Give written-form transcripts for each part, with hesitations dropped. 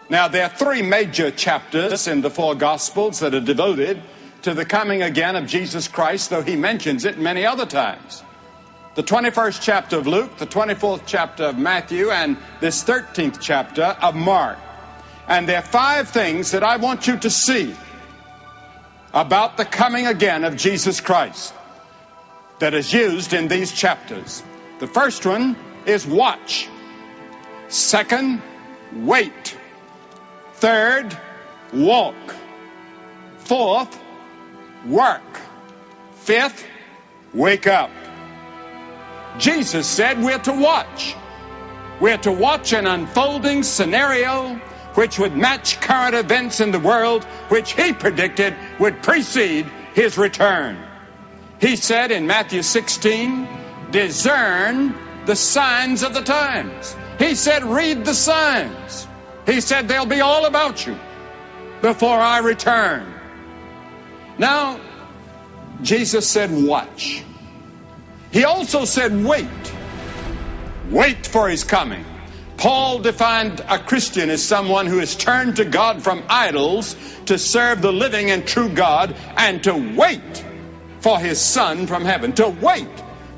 Now, there are three major chapters in the four Gospels that are devoted to the coming again of Jesus Christ, though he mentions it many other times. The 21st chapter of Luke, the 24th chapter of Matthew, and this 13th chapter of Mark. And there are five things that I want you to see about the coming again of Jesus Christ that is used in these chapters. The first one is watch. Second, wait. Third, walk. Fourth, work. Fifth, wake up. Jesus said we're to watch. We're to watch an unfolding scenario which would match current events in the world, which he predicted would precede his return. He said in Matthew 16, discern the signs of the times. He said, read the signs. He said, they'll be all about you before I return. Now, Jesus said, watch. He also said, wait. Wait for his coming. Paul defined a Christian as someone who has turned to God from idols to serve the living and true God and to wait for his Son from heaven. To wait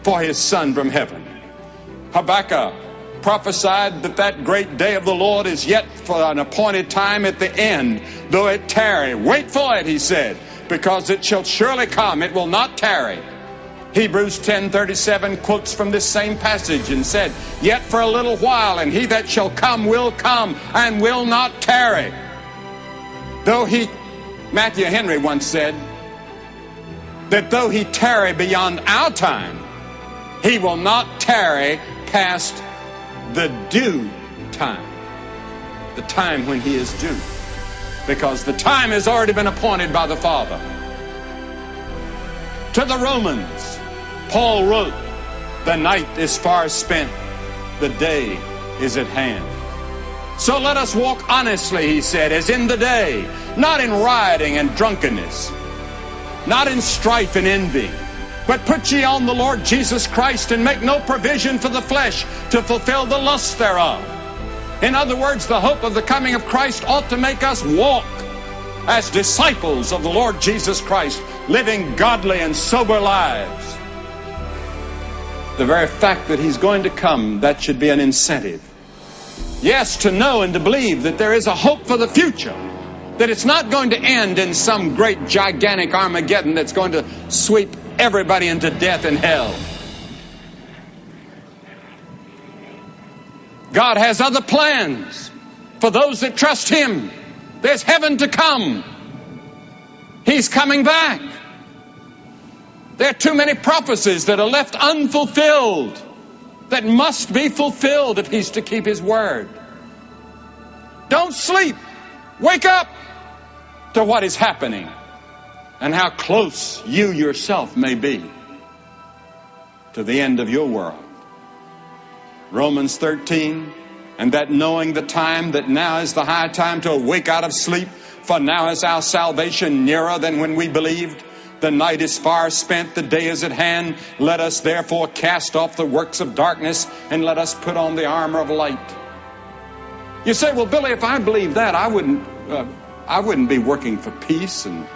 for his Son from heaven. Habakkuk prophesied that great day of the Lord is yet for an appointed time at the end, though it tarry. Wait for it, he said, because it shall surely come. It will not tarry. Hebrews 10:37 quotes from this same passage and said, yet for a little while, and he that shall come and will not tarry. Matthew Henry once said that though he tarry beyond our time, he will not tarry past the due time. The time when he is due. Because the time has already been appointed by the Father. To the Romans, Paul wrote, the night is far spent, the day is at hand. So let us walk honestly, he said, as in the day, not in rioting and drunkenness, not in strife and envy, but put ye on the Lord Jesus Christ, and make no provision for the flesh to fulfill the lusts thereof. In other words, the hope of the coming of Christ ought to make us walk as disciples of the Lord Jesus Christ, living godly and sober lives. The very fact that he's going to come, that should be an incentive. Yes, to know and to believe that there is a hope for the future, that it's not going to end in some great gigantic Armageddon that's going to sweep everybody into death and hell. God has other plans for those that trust him. There's heaven to come. He's coming back. There are too many prophecies that are left unfulfilled that must be fulfilled if he's to keep his word. Don't sleep. Wake up to what is happening and how close you yourself may be to the end of your world. Romans 13, and that knowing the time, that now is the high time to awake out of sleep, for now is our salvation nearer than when we believed. The night is far spent, the day is at hand. Let us therefore cast off the works of darkness, and let us put on the armor of light. You say, well, Billy, if I believe that, I wouldn't be working for peace and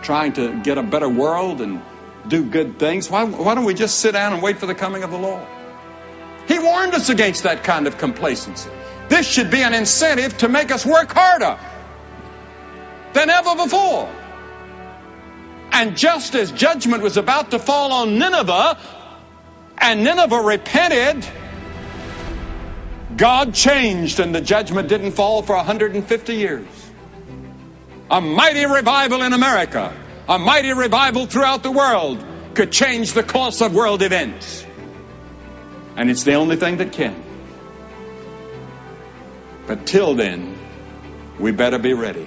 trying to get a better world and do good things. Why don't we just sit down and wait for the coming of the Lord? He warned us against that kind of complacency. This should be an incentive to make us work harder than ever before. And just as judgment was about to fall on Nineveh, and Nineveh repented, God changed, and the judgment didn't fall for 150 years. A mighty revival in America, a mighty revival throughout the world could change the course of world events. And it's the only thing that can. But till then, we better be ready.